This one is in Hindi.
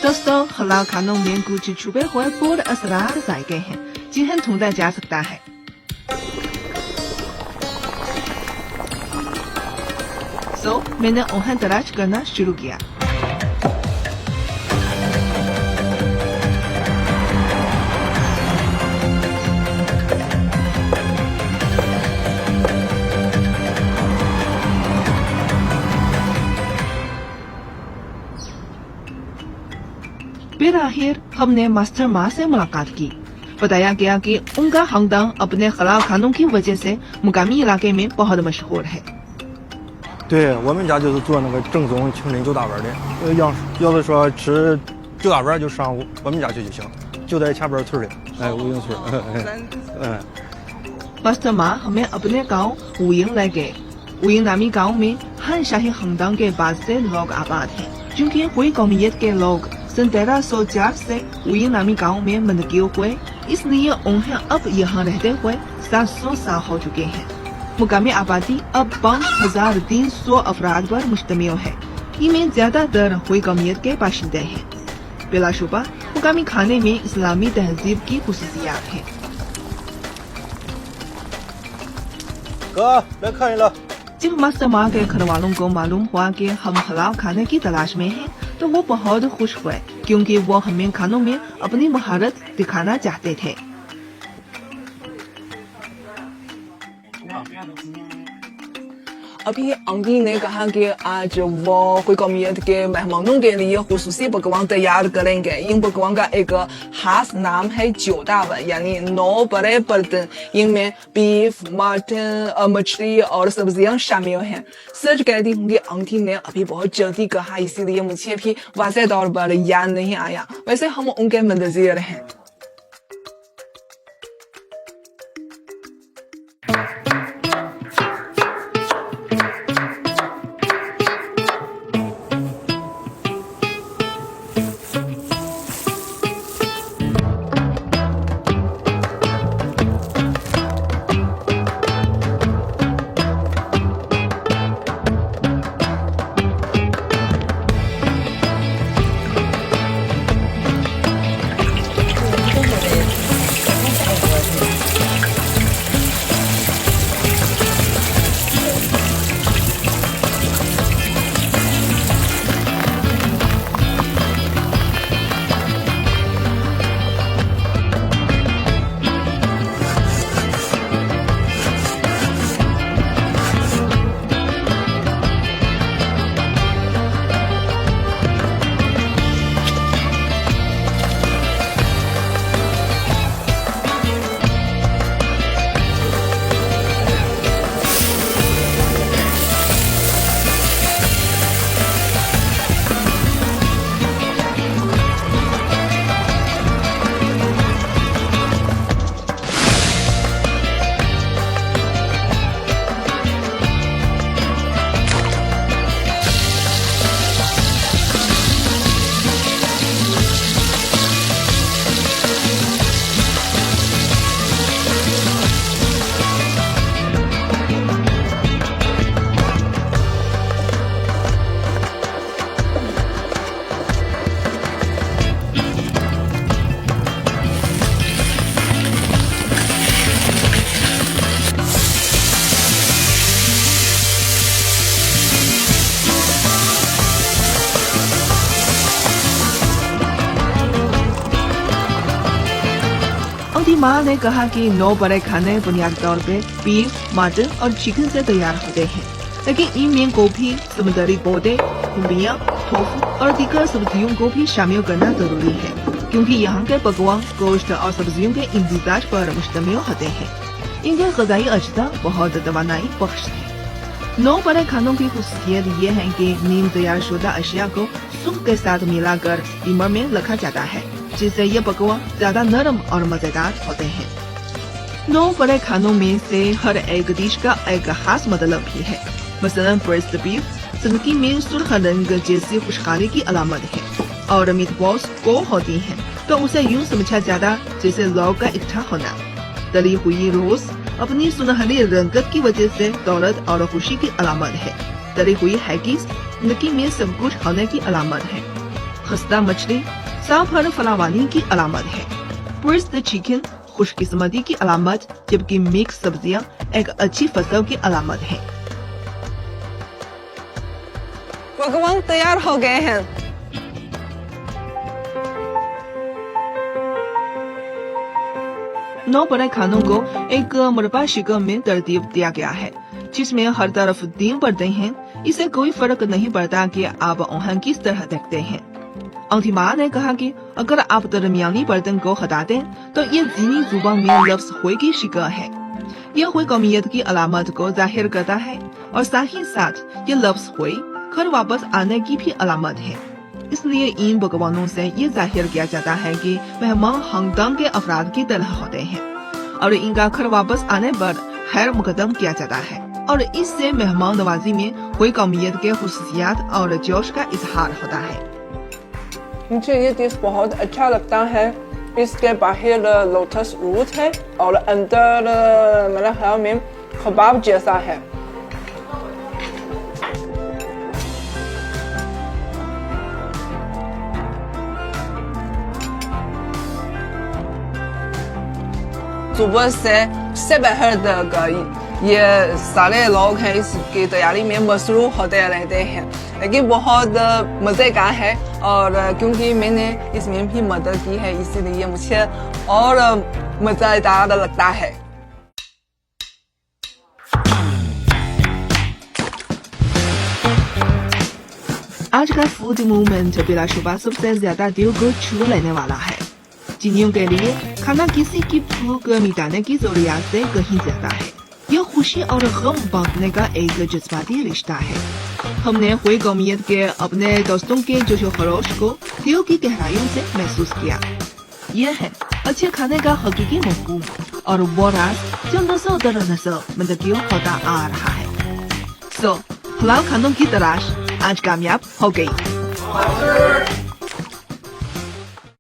दोस्तों, हलाल खानों में कुछ छुपे हुए बुरे असरार जायके हैं जिन्हें ढूंढा जा सकता है। मैंने उन्हें तलाश करना शुरू किया। फिर आखिर हमने मास्टर मा से मुलाकात की। बताया गया कि उनका हमदम अपने हलाल खानों की वजह से मुकामी इलाके में बहुत मशहूर है। 对，我们家就是做那个正宗清真酒大碗的，要是说吃酒大碗就上我们家去就行，就在前边村里，吴营村。मास्टर मा हमें अपने गांव वुयिंग ले गए। वुयिंग नामी गांव में हर शाही हमदम के बाद से लोग आबाद हैं, क्योंकि हुई कौमियत के लोग सन 1304 से वुयिंग नामी गांव में मुंतकिल हुए, इसलिए उन्हें अब यहाँ रहते हुए 700 साल हो चुके हैं। मुकामी आबादी अब 5300 अफराद पर मुश्तमिल है। इनमें ज्यादातर हुई कौमियत के बाशिंदे हैं। बिलाशुबा मुकामी खाने में इस्लामी तहजीब की खुसूसियात हैं। 哥，来看一了。 जब मास्टर मा के घर वालों को मालूम हुआ कि हम हलाल खाने की तलाश में हैं, तो वो बहुत खुश हुए, क्योंकि वो हमें खानों में अपनी महारत दिखाना चाहते थे। अभी अंकी ने कहा कि आज वो हुई कौमियत के मेहमानों के लिए खुसूसी पकवान तैयार करेंगे। इन पकवान का एक खास नाम है जोदावन, यानी 9 बड़े बर्तन। इनमें बीफ, मटन, मछली और सब्जियां शामिल हैं। सच कहती हूँ कि अंकी ने अभी बहुत जल्दी कहा, इसीलिए मुझे भी वाज़ेह तौर पर याद नहीं आया। वैसे हम उनके मुंतज़िर हैं। माँ ने कहा कि 9 बड़े खाने बुनियादी तौर पे बीफ, मटन और चिकन से तैयार होते हैं, लेकिन इनमें गोभी, समुद्री पौधे, भिंडियाँ, टोफू और दीगर सब्जियों को भी शामिल करना जरूरी है, क्योंकि यहाँ के पकवान गोश्त और सब्जियों के इम्तिजाज पर मुश्तमिल होते हैं। इनके ग़िज़ाई अज्जा बहुत तवानाई बख्श है। 9 बड़े खानों की खुसूसियत ये है कि नीम तैयार शुदा अशिया को सूप के साथ मिलाकर स्टीमर में रखा जाता है, जिससे ये पकवान ज्यादा नरम और मजेदार होते हैं। 9 बड़े खानों में से हर एक डिश का एक खास मतलब भी है। मसलन ब्रेस्ट बीफ जिंदगी में सुर्ख रंग जैसी खुशहाली की अलामत है, और मीटबॉल्स को होती हैं तो उसे यूं समझा जाता जैसे लोग का इकट्ठा होना। तली हुई रोज अपनी सुनहरी रंगत की वजह से दौलत और खुशी की अलामत है। तली हुई हैगीज जिंदगी में सब कुछ होने की अलामत है। खस्ता मछली साफ और फलावानी की अलामत है। पुरस्त चिकन खुशकिस्मती की अलामत, जबकि मिक्स सब्जियां एक अच्छी फसल की अलामत है। पकवान तैयार हो गए हैं। नौ बड़े खानों को एक मरबा शिकल में तरतीब दिया गया है, जिसमें हर तरफ 3 पर्दे हैं। इससे कोई फर्क नहीं पड़ता कि आप उन्हें किस तरह देखते हैं। अंतिमा ने कहा कि अगर आप दरमियानी बर्तन को हटा दें तो ये चीनी जुबान में लफ्ज हुई की शिकल है। यह हुई कौमियत की अलामत को जाहिर करता है और साथ ही साथ ये लफ्ज हुई घर वापस आने की भी अलामत है। इसलिए इन पकवानों से ये जाहिर किया जाता है कि मेहमान खानदान के अफराद की तरह होते हैं और इनका घर वापस आने पर खैर मुकदम किया जाता है, और इससे मेहमान नवाजी में कोई कौमियत के खुसूसियात और जोश का इजहार होता है। मुझे ये डिश बहुत अच्छा लगता है। इसके बाहर लोटस रूट है और अंदर मेरे ख्याल में कबाब जैसा है। सुबह से बाहर तक ये सारे लोग हैं इसकी तैयारी में मसरूफ होते रहते हैं, लेकिन बहुत मज़े का है। और क्योंकि मैंने इसमें भी मदद की है, इसीलिए मुझे और मज़ेदार लगता है। आज का फूड मूवमेंट बिलाशुबा सबसे ज्यादा दिल को छू लेने वाला है। चीनियों के लिए खाना किसी की भूख मिटाने की जरूरियात से कहीं ज्यादा है। यह खुशी और गम बांटने का एक जज्बाती रिश्ता है। हमने हुई कौमियत के अपने दोस्तों के जोशो खरोश को दिल की गहराइयों से महसूस किया। यह है अच्छे खाने का हकीकी मफहूम, और वो राज जो नस्ल दर नस्ल मुंतकिल होता आ रहा है। हलाल खानों की तलाश आज कामयाब हो गई।